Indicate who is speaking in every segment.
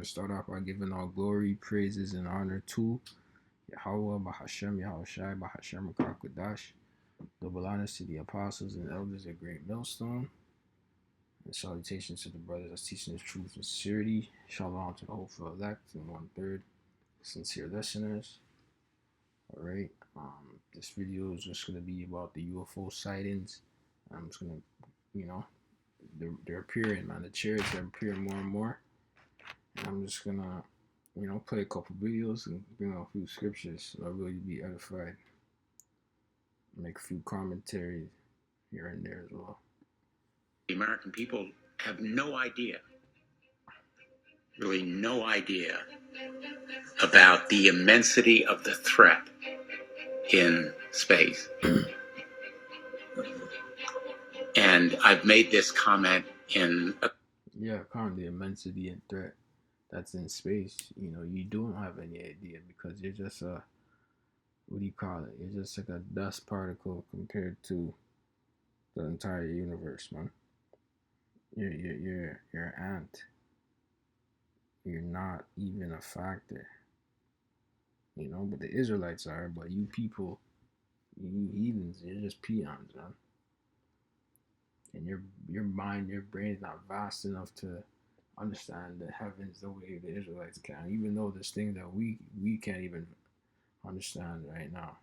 Speaker 1: start off by giving all glory, praises, and honor to Yahweh, Bahashem, Yahushai, Bahashem, Rakakadash. Double honors to the apostles and elders at Great Millstone. And salutations to the brothers that's teaching the truth and sincerity. Shalom to the hopeful elect and 1/3 sincere listeners. Alright, this video is just going to be about the UFO sightings. I'm just going to, they're appearing, man. The chariots are appearing more and more. And I'm just going to, play a couple videos and bring out a few scriptures so I'll really be edified. Make a few commentaries here and there as well.
Speaker 2: The American people have no idea, really no idea, about the immensity of the threat in space. And I've made this comment in
Speaker 1: currently immensity and threat that's in space. You don't have any idea because you're just what do you call it? You're just like a dust particle compared to the entire universe, man. You're an ant. You're not even a factor. But the Israelites are. But you people, you heathens, you're just peons, man. And your mind, your brain's not vast enough to understand the heavens the way the Israelites can. Even though there's things that we can't even understand right now,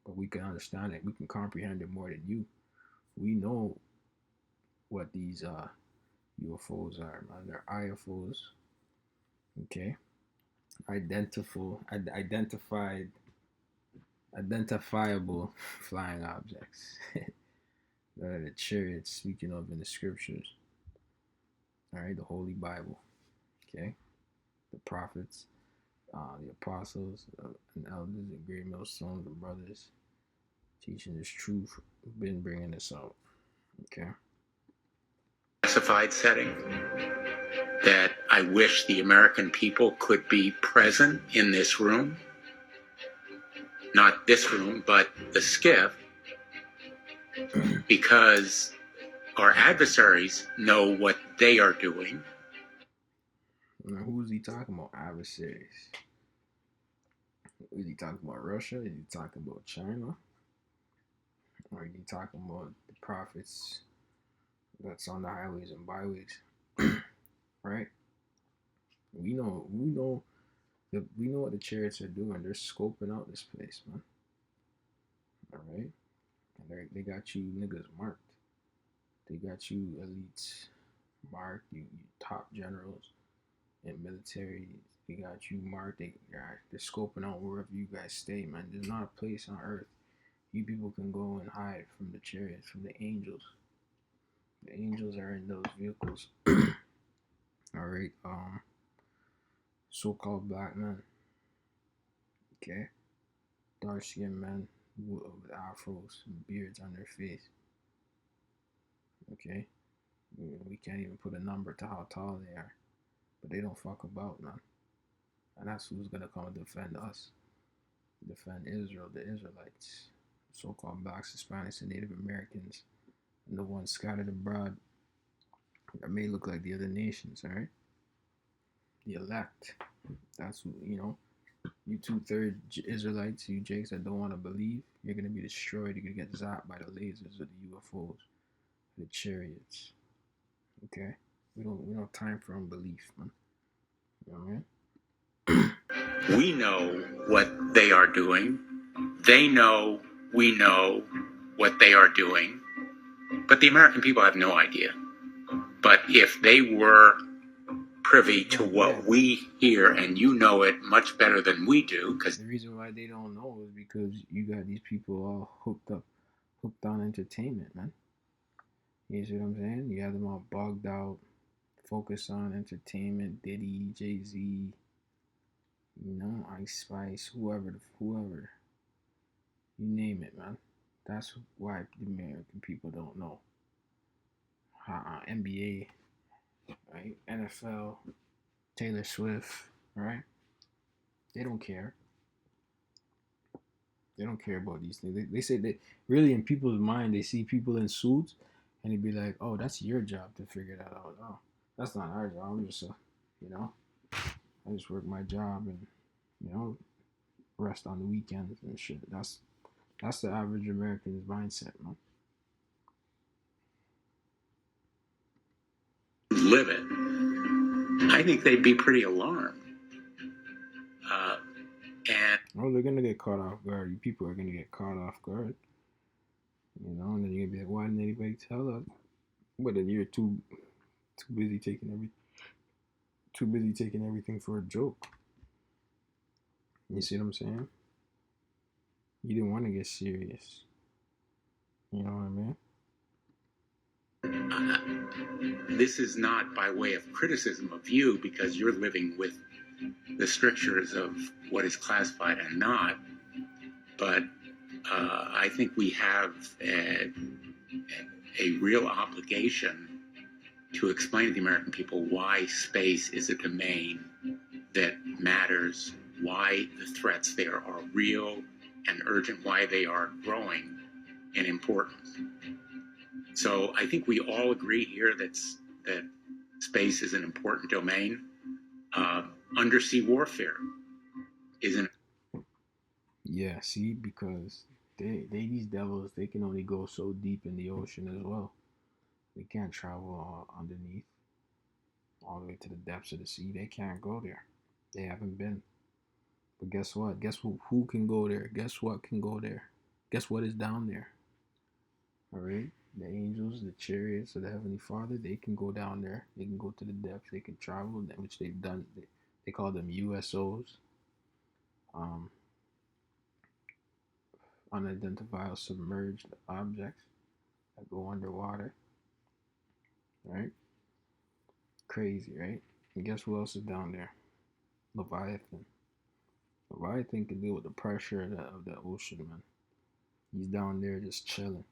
Speaker 1: but we can understand it. We can comprehend it more than you. We know what these UFOs are, man. They're IFOs. Okay, identifiable flying objects. That are the chariots speaking of in the scriptures. All right, the Holy Bible. Okay, the prophets, the apostles, and elders, and great millstones, the brothers teaching this truth. Been bringing this out. Okay.
Speaker 2: Classified setting that I wish the American people could be present in this room. Not this room, but the skiff. Because our adversaries know what they are doing.
Speaker 1: Now, who is he talking about? Adversaries. Is he talking about Russia? Is he talking about China? Or is he talking about the prophets that's on the highways and byways? Right? We know what the chariots are doing. They're scoping out this place, man. All right. And they got you niggas marked. They got you elites marked. You top generals in military. They got you marked. They're scoping out wherever you guys stay, man. There's not a place on earth you people can go and hide from the chariots, from the angels. The angels are in those vehicles. All right. So-called black men. Okay. Dark-skinned men with afros and beards on their face. Okay. We can't even put a number to how tall they are. But they don't fuck about, man. And that's who's gonna come and defend us. Defend Israel, the Israelites. So-called blacks, Hispanics, and Native Americans. And the ones scattered abroad that may look like the other nations, alright? The elect. That's who, you 2/3 Israelites, you Jakes that don't want to believe, you're gonna be destroyed. You're gonna get zapped by the lasers of the UFOs, the chariots. Okay? We don't have time for unbelief, man. You know what I mean?
Speaker 2: We know what they are doing. They know we know what they are doing. But the American people have no idea. But if they were privy to what we hear, and you know it much better than we do, because
Speaker 1: the reason why they don't know is because you got these people all hooked on entertainment, man. You see what I'm saying? You have them all bogged out, focused on entertainment. Diddy, Jay-Z, Ice Spice, whoever, you name it, man. That's why the American people don't know. NBA, right? NFL, Taylor Swift, right? They don't care. They don't care about these things. They say that really in people's mind, they see people in suits and they'd be like, oh, that's your job to figure that out. Oh, that's not our job. I'm just I just work my job and you know rest on the weekends and shit. That's the average American's mindset, man.
Speaker 2: Live it. I think they'd be pretty alarmed. And
Speaker 1: Oh, they're gonna get caught off guard. You people are gonna get caught off guard. And then you're gonna be like, why didn't anybody tell us? But then you're too busy taking everything for a joke. You see what I'm saying? You didn't want to get serious. You know what I
Speaker 2: mean? This is not by way of criticism of you because you're living with the strictures of what is classified and not. But I think we have a real obligation to explain to the American people why space is a domain that matters, why the threats there are real and urgent, why they are growing in importance. So I think we all agree here that space is an important domain. Undersea warfare is an...
Speaker 1: Yeah, see, because these devils, they can only go so deep in the ocean as well. They can't travel underneath all the way to the depths of the sea. They can't go there. They haven't been. But guess what? Guess who can go there? Guess what can go there? Guess what is down there? All right? The angels, the chariots of the Heavenly Father, they can go down there. They can go to the depths. They can travel, which they've done. They call them USOs. Unidentified submerged objects that go underwater. Right? Crazy, right? And guess who else is down there? Leviathan. Leviathan can deal with the pressure of the ocean, man. He's down there just chilling.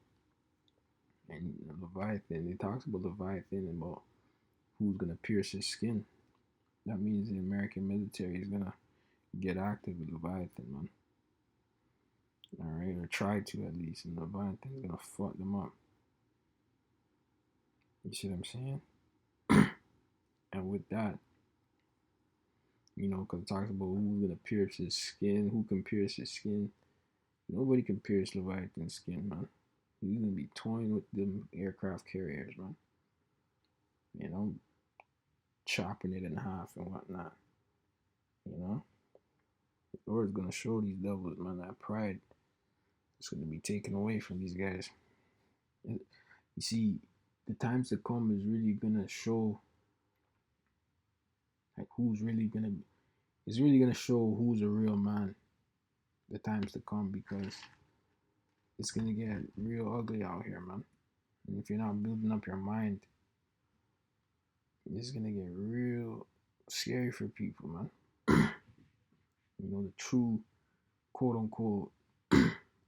Speaker 1: And Leviathan, he talks about Leviathan and about who's gonna pierce his skin. That means the American military is gonna get active with Leviathan, man. Alright, or try to at least, and Leviathan's gonna fuck them up. You see what I'm saying? And with that, because it talks about who's gonna pierce his skin, who can pierce his skin. Nobody can pierce Leviathan's skin, man. He's gonna be toying with them aircraft carriers, man. Chopping it in half and whatnot. The Lord's gonna show these devils, man, that pride is gonna be taken away from these guys. And you see, the times to come is really gonna show like it's really gonna show who's a real man. The times to come, because it's gonna get real ugly out here, man. And if you're not building up your mind, it's gonna get real scary for people, man. The true quote unquote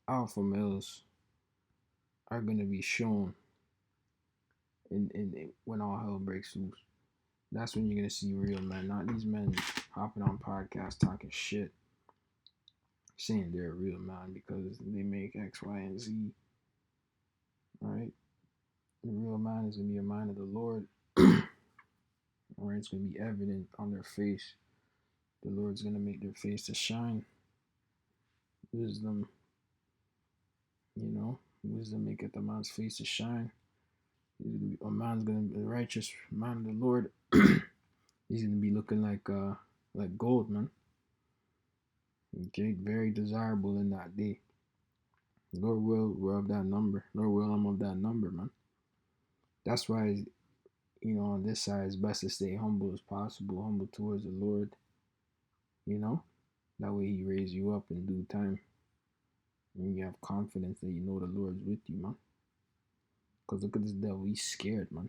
Speaker 1: alpha males are gonna be shown in when all hell breaks loose. That's when you're gonna see real men, not these men hopping on podcasts talking shit, saying they're a real man because they make X, Y, and Z. Alright? The real man is gonna be a man of the Lord. Alright, it's gonna be evident on their face. The Lord's gonna make their face to shine. Wisdom, wisdom maketh a man's face to shine. A righteous man of the Lord. He's gonna be looking like gold, man. Okay, very desirable in that day. Lord will, we're of that number. Lord will, I'm of that number, man. That's why, on this side, it's best to stay humble as possible, humble towards the Lord. That way He raise you up in due time, and you have confidence that the Lord's with you, man. Cause look at this devil, he's scared, man.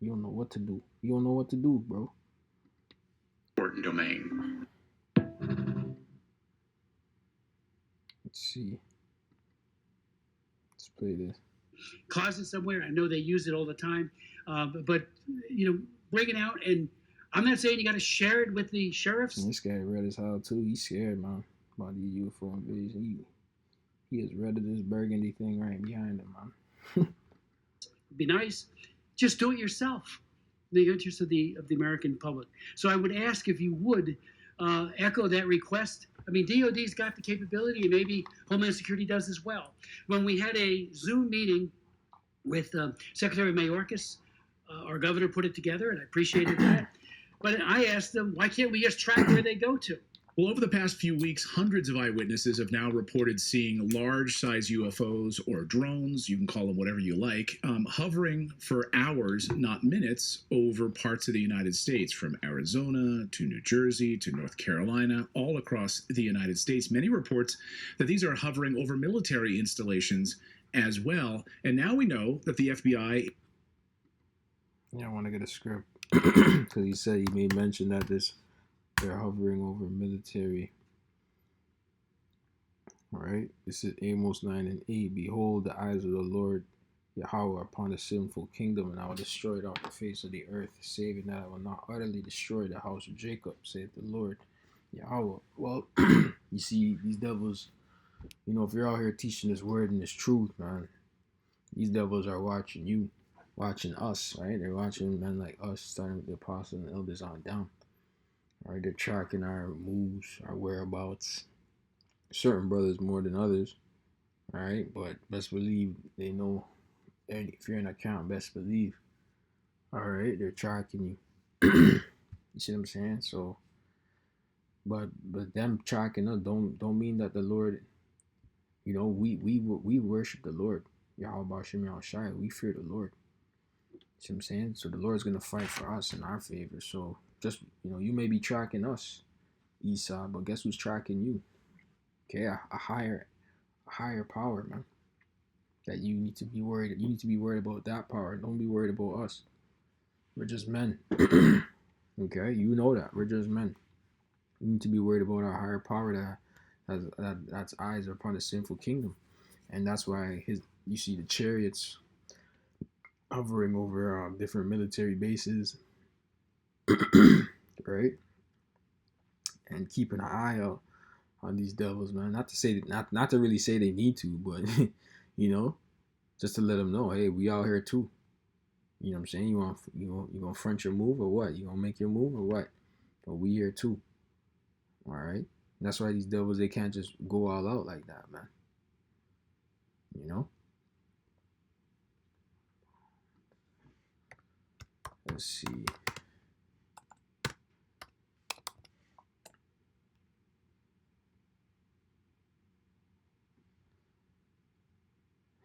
Speaker 1: You don't know what to do. You don't know what to do, bro.
Speaker 2: Important domain.
Speaker 1: Let's see. Let's play this.
Speaker 3: Closet somewhere. I know they use it all the time, but bring it out. And I'm not saying you got to share it with the sheriffs.
Speaker 1: And this guy read as hell too. He's scared, man, about the UFO invasion. He is red of this burgundy thing right behind him, man.
Speaker 3: Be nice. Just do it yourself. the interest of the American public. So I would ask if you would echo that request. I mean, DOD's got the capability, and maybe Homeland Security does as well. When we had a Zoom meeting with Secretary Mayorkas, our governor put it together, and I appreciated that. But I asked them, why can't we just track where they go to?
Speaker 4: Well, over the past few weeks, hundreds of eyewitnesses have now reported seeing large-size UFOs or drones, you can call them whatever you like, hovering for hours, not minutes, over parts of the United States, from Arizona to New Jersey to North Carolina, all across the United States. Many reports that these are hovering over military installations as well. And now we know that the FBI...
Speaker 1: Yeah, I want to get a script because he said he made mention that they're hovering over military. All right, this is Amos 9 and 8. Behold, the eyes of the Lord Yahweh upon the sinful kingdom, and I will destroy it off the face of the earth, saving that I will not utterly destroy the house of Jacob, saith the Lord Yahweh. Well, you see, these devils, you know, if you're out here teaching this word and this truth, man, these devils are watching you, watching us, right? They're watching men like us, starting with the apostles and elders on down. All right, they're tracking our moves, our whereabouts. Certain brothers more than others. All right, but best believe they know. If you're in a camp, best believe. All right, they're tracking you. You see what I'm saying? So, but them tracking us don't mean that the Lord, you know, we worship the Lord. Yahweh Shem Yahushai. We fear the Lord. See what I'm saying? So the Lord's gonna fight for us in our favor. So just, you know, you may be tracking us, Esau, but guess who's tracking you? Okay, a higher power, man. That you need to be worried. You need to be worried about that power. Don't be worried about us. We're just men. Okay, you know that we're just men. We need to be worried about our higher power that's eyes upon the sinful kingdom, and that's why you see the chariots hovering over different military bases, right? And keeping an eye out on these devils, man. Not to say not to really say they need to, but you know, just to let them know, hey, we out here too. You know what I'm saying? You gonna front your move or what? You gonna make your move or what? But we here too. All right. And that's why these devils, they can't just go all out like that, man. You know. Let's see.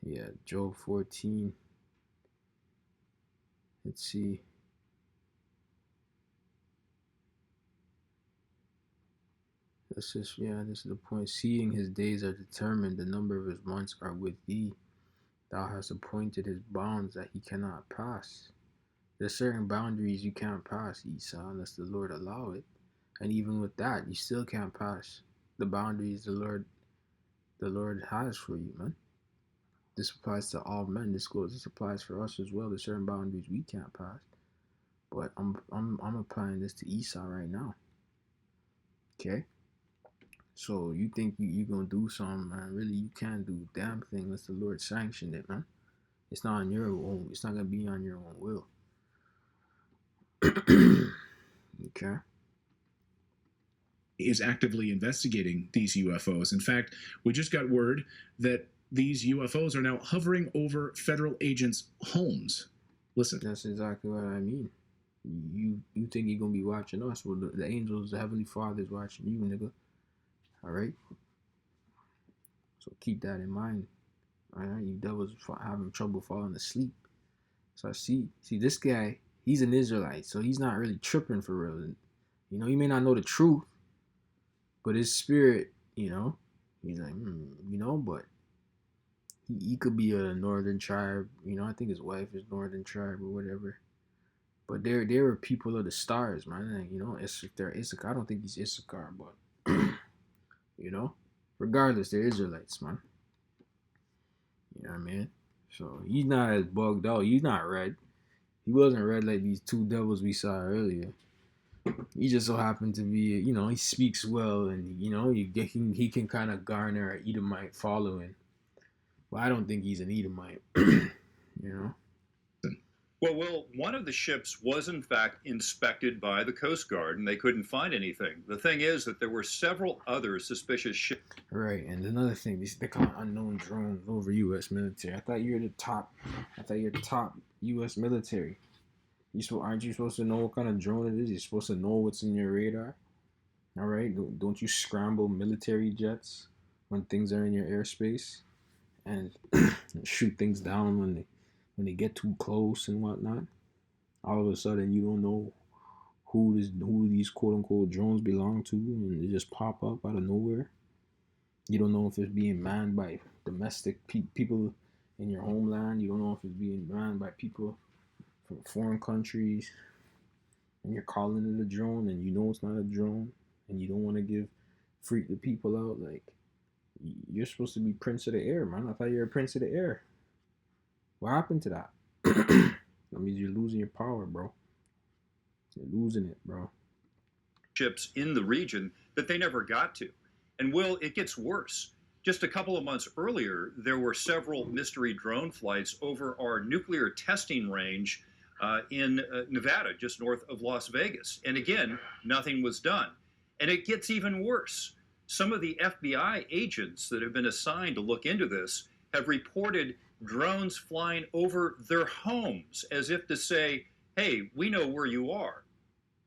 Speaker 1: Yeah, Job 14. Let's see. This is the point. Seeing his days are determined, the number of his months are with thee. Thou hast appointed his bounds that he cannot pass. There's certain boundaries you can't pass, Esau, unless the Lord allow it. And even with that, you still can't pass the boundaries the Lord has for you, man. This applies to all men. This applies for us as well. There's certain boundaries we can't pass. But I'm applying this to Esau right now. Okay? So you think you gonna do something, man? Really, you can't do a damn thing unless the Lord sanctioned it, man. It's not on your own. It's not gonna be on your own will. Okay.
Speaker 4: Is actively investigating these UFOs. In fact, we just got word that these UFOs are now hovering over federal agents' homes. Listen.
Speaker 1: That's exactly what I mean. You think you're gonna be watching us? Well, the angels, the Heavenly Father is watching you, nigga. All right. So keep that in mind. All right, you devils having trouble falling asleep. So I see this guy. He's an Israelite, so he's not really tripping for real. You know, he may not know the truth, but his spirit, you know, he's like, you know, but he could be a northern tribe. You know, I think his wife is northern tribe or whatever. But they were people of the stars, man. You know, they're Issachar. I don't think he's Issachar, but you know, regardless, they're Israelites, man. You know what I mean? So he's not as bugged out. He's not red. He wasn't red like these two devils we saw earlier. He just so happened to be, you know, he speaks well, and you know, he can kind of garner an Edomite following. But I don't think he's an Edomite. You know.
Speaker 5: Well, one of the ships was in fact inspected by the Coast Guard, and they couldn't find anything. The thing is that there were several other suspicious ships.
Speaker 1: Right, and another thing, they call unknown drones over U.S. military. I thought you're the top. I thought you're the top U.S. military. Aren't you supposed to know what kind of drone it is? You're supposed to know what's in your radar. All right, don't you scramble military jets when things are in your airspace and shoot things down when they get too close and whatnot. All of a sudden, you don't know who these quote unquote drones belong to, and they just pop up out of nowhere. You don't know if it's being manned by domestic people in your homeland. You don't know if it's being manned by people from foreign countries, and you're calling it a drone, and you know it's not a drone, and you don't want to freak the people out. Like, you're supposed to be Prince of the Air, man. I thought you were Prince of the Air. What happened to that? That means you're losing your power, bro. You're losing it, bro.
Speaker 5: Ships in the region that they never got to. And Will, it gets worse. Just a couple of months earlier, there were several mystery drone flights over our nuclear testing range in Nevada, just north of Las Vegas. And again, nothing was done. And it gets even worse. Some of the FBI agents that have been assigned to look into this have reported drones flying over their homes as if to say, hey, we know where you are.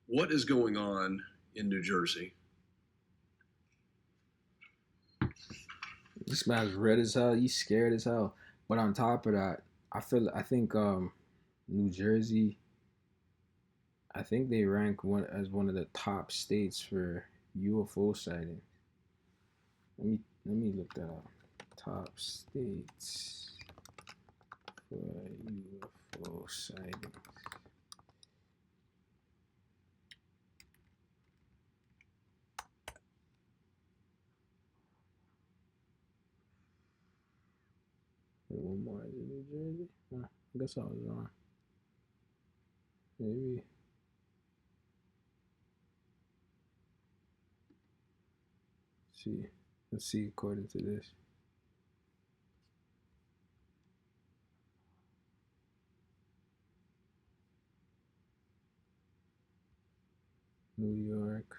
Speaker 6: What is going on in New Jersey?
Speaker 1: This man's red as hell. He's scared as hell. But on top of that, I think New Jersey, I think they rank as one of the top states for UFO sighting. Let me look that up. Top states for UFO sightings. Wait, one more. Is it New Jersey? I guess I was wrong. Maybe. Let's see according to this. New York.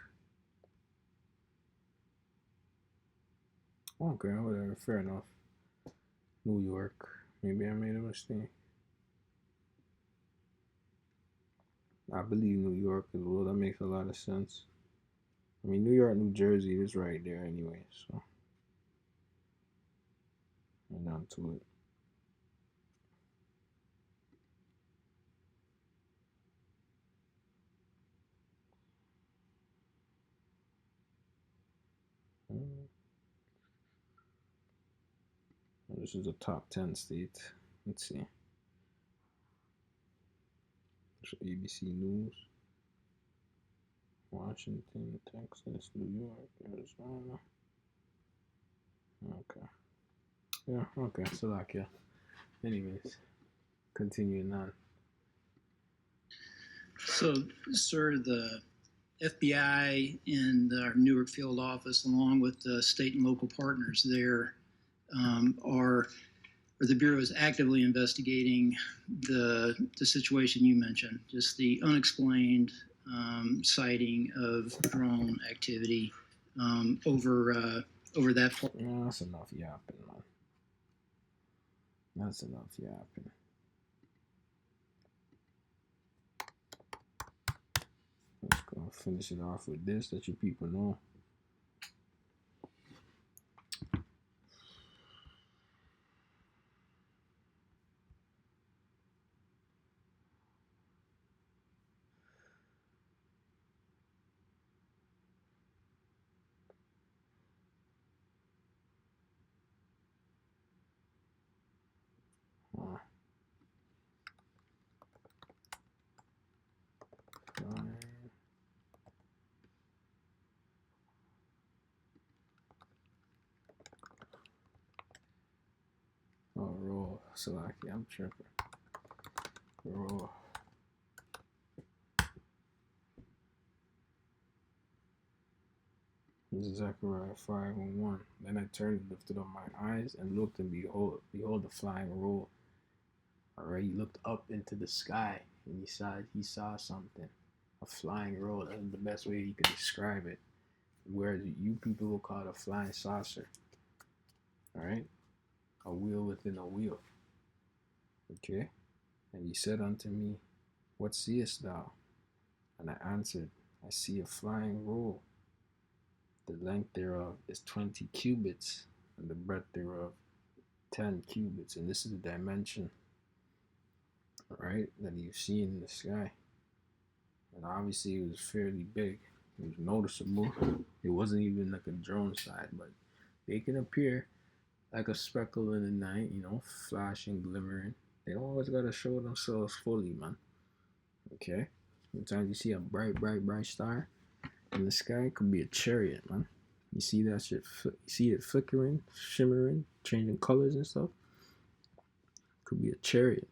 Speaker 1: Okay, whatever. Fair enough. New York. Maybe I made a mistake. I believe New York as well. That makes a lot of sense. I mean, New York, New Jersey is right there anyway, so I'm down to it. This is a top 10 state. Let's see. ABC News. Washington, Texas, New York, Arizona. Okay. Yeah, okay. Slovakia. Anyways, continuing on.
Speaker 7: So, sir, the FBI and our Newark field office, along with the state and local partners there, the Bureau is actively investigating the situation you mentioned, just the unexplained sighting of drone activity over that part.
Speaker 1: Yeah, that's enough yapping, man. That's enough yapping. Let's go finish it off with this that you people know. Oh, roll. Salaki, I'm tripping. Roll. This is Zechariah 5:1. Then I turned and lifted up my eyes and looked, and behold the flying roll All right, he looked up into the sky and he saw something, a flying roll. That's the best way he could describe it. Whereas you people will call it a flying saucer. All right, a wheel within a wheel. Okay, and he said unto me, what seest thou? And I answered, I see a flying roll. The length thereof is 20 cubits, and the breadth thereof 10 cubits. And this is the dimension, right, that you've seen in the sky. And obviously it was fairly big. It was noticeable. It wasn't even like a drone side, but they can appear like a speckle in the night, flashing, glimmering. They don't always gotta show themselves fully, man. Okay? Sometimes you see a bright, bright, bright star in the sky. It could be a chariot, man. You see that shit? You see it flickering, shimmering, changing colors and stuff? Could be a chariot.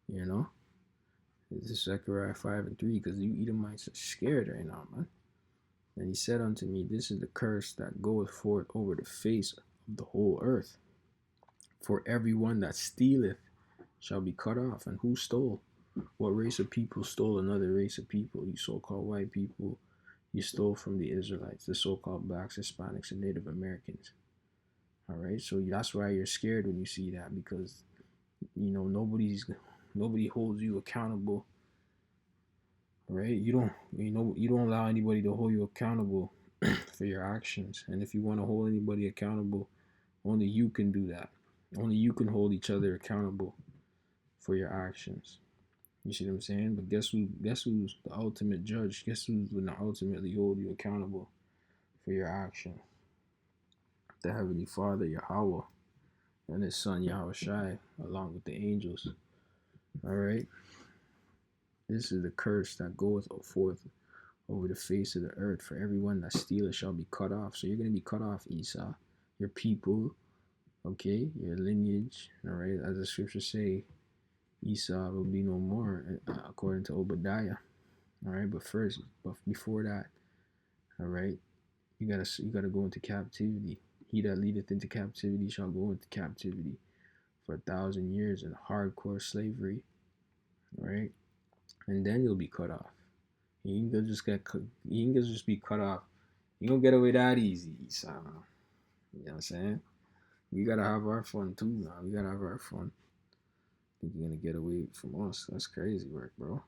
Speaker 1: This is Zechariah 5:3, because you Edomites are scared right now, man. And he said unto me, this is the curse that goeth forth over the face of the whole earth. For every one that stealeth shall be cut off. And who stole? What race of people stole another race of people? You so-called white people. You stole from the Israelites, the so-called blacks, Hispanics, and Native Americans. All right, so that's why you're scared when you see that, because nobody holds you accountable, right? You don't allow anybody to hold you accountable for your actions. And if you want to hold anybody accountable, only you can do that. Only you can hold each other accountable for your actions. You see what I'm saying? But guess who's the ultimate judge? Guess who's going to ultimately hold you accountable for your action? The Heavenly Father, Yahweh, and his son Yahushai, along with the angels. All right? This is the curse that goeth forth over the face of the earth. For everyone that stealeth shall be cut off. So you're going to be cut off, Esau. Your people, okay? Your lineage, all right? As the scriptures say, Esau will be no more, according to Obadiah. All right? But before that, all right, you gotta go into captivity. He that leadeth into captivity shall go into captivity for 1,000 years in hardcore slavery, right? And then you'll be cut off. You ain't gonna just be cut off. You don't get away that easy, Esau. You know what I'm saying? We gotta have our fun too, man. We gotta have our fun. Think you're gonna get away from us? That's crazy work, bro.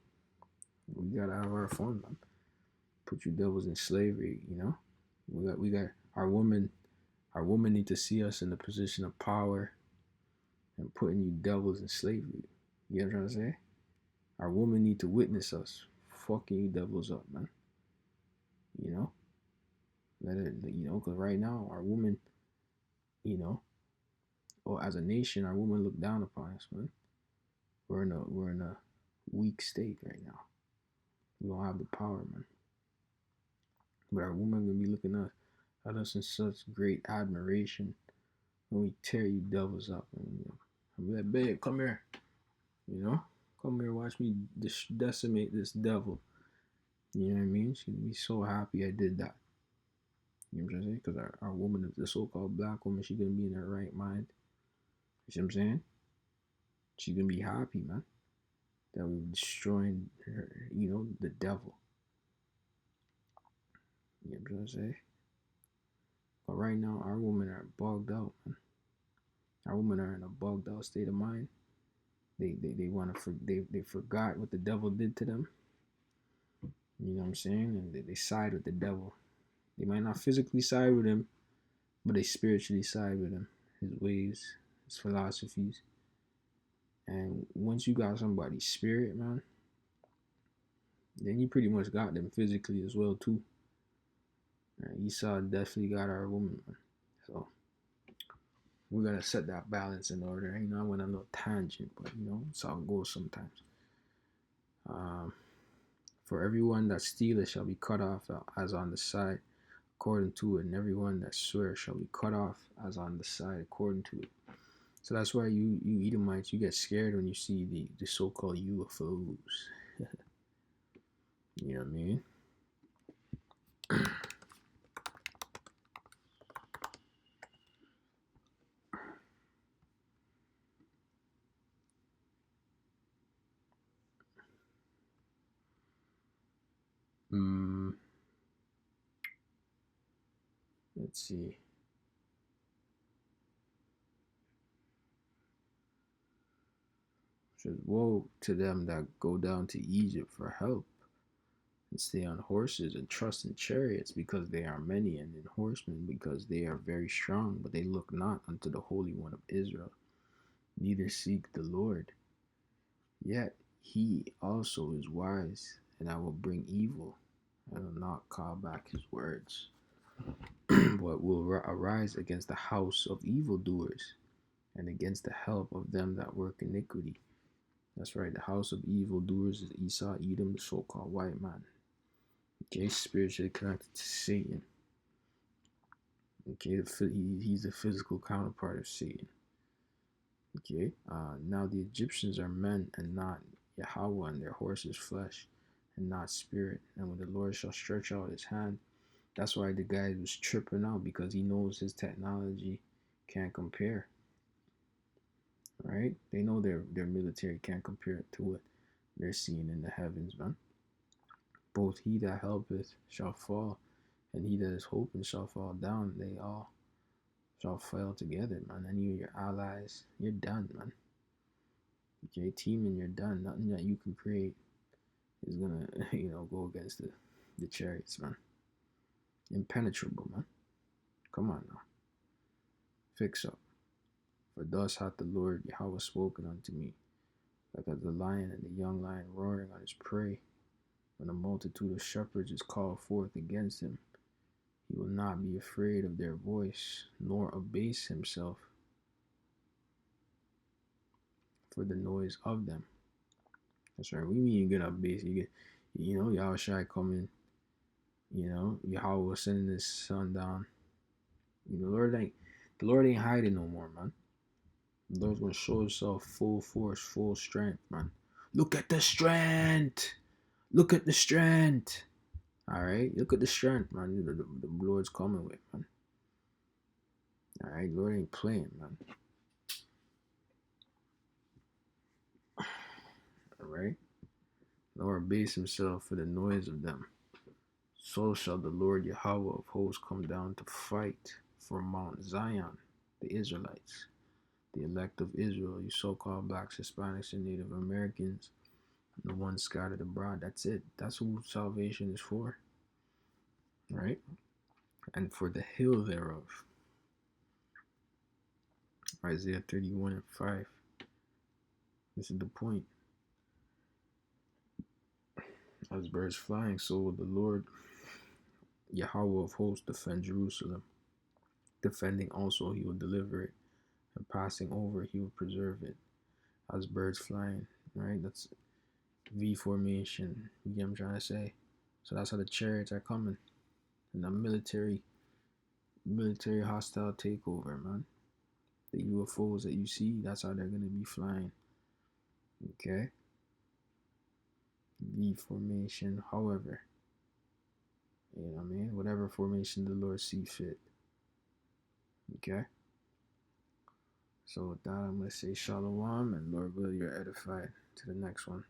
Speaker 1: We gotta have our fun, man. Put you devils in slavery, We got our women. Our women need to see us in the position of power and putting you devils in slavery. You know what I'm trying to say? Our women need to witness us fucking you devils up, man. Let it, because right now our women, or as a nation, our women look down upon us, man. We're in a weak state right now. We don't have the power, man. But our women gonna be looking at us in such great admiration when we tear you devils up. And, I'm like, babe, come here. Come here, watch me decimate this devil. You know what I mean? She'd be so happy I did that. You know what I'm saying? Because our woman, the so-called black woman, she's gonna be in her right mind. You see what I'm saying? She's gonna be happy, man, that we're destroying her, the devil. You know what I'm saying? But right now, our women are bugged out, man. Our women are in a bugged out state of mind. They forgot what the devil did to them. You know what I'm saying? And they side with the devil. They might not physically side with him, but they spiritually side with him. His ways, his philosophies. And once you got somebody's spirit, man, then you pretty much got them physically as well, too. Esau definitely got our woman, man. So we gotta set that balance in order. I went on a little tangent, but it's how it goes sometimes. For everyone that stealeth shall be cut off as on the side, according to it, and everyone that swears shall be cut off as on the side, according to it. So that's why you Edomites, you get scared when you see the so-called UFOs. You know what I mean? Mm, let's see. It says, woe to them that go down to Egypt for help, and stay on horses, and trust in chariots, because they are many, and in horsemen, because they are very strong, but they look not unto the Holy One of Israel, neither seek the Lord. Yet he also is wise, and I will bring evil. I will not call back his words, but will arise against the house of evildoers, and against the help of them that work iniquity. That's right, the house of evildoers is Esau, Edom, the so-called white man. Okay, spiritually connected to Satan. Okay, he's the physical counterpart of Satan. Okay, now the Egyptians are men and not Yahweh, and their horses flesh and not spirit. And when the Lord shall stretch out his hand, that's why the guy was tripping out, because he knows his technology can't compare. Right? They know their military can't compare to what they're seeing in the heavens, man. Both he that helpeth shall fall, and he that is hoping shall fall down. They all shall fail together, man. And you, your allies, you're done, man. Okay, teaming, you're done. Nothing that you can create is gonna, go against the chariots, man. Impenetrable, man. Come on now. Fix up. For thus hath the Lord Yahweh spoken unto me, like as the lion and the young lion roaring on his prey. When a multitude of shepherds is called forth against him, he will not be afraid of their voice, nor abase himself for the noise of them. That's right. We mean you get abased. You get, Yahweh Shai coming. Yahweh was sending his son down. The Lord ain't hiding no more, man. The Lord's gonna show himself full force, full strength, man. Look at the strength. Look at the strength. All right, look at the strength, man. The Lord's coming with, man. All right, Lord ain't playing, man. All right, Lord base himself for the noise of them. So shall the Lord Yahweh of hosts come down to fight for Mount Zion, the Israelites, the elect of Israel, you so-called blacks, Hispanics, and Native Americans, the ones scattered abroad. That's it. That's who salvation is for, right? And for the hill thereof. Isaiah 31:5. This is the point. As birds flying, so will the Lord Yahweh of hosts defend Jerusalem. Defending also, he will deliver it, and passing over, he will preserve it. As birds flying, right? That's V formation. You get what I'm trying to say? So that's how the chariots are coming. And the military hostile takeover, man. The UFOs that you see, that's how they're gonna be flying. Okay? V formation, however. You know what I mean? Whatever formation the Lord see fit. Okay? So with that, I'm gonna say shalom, and Lord will you're edified. To the next one.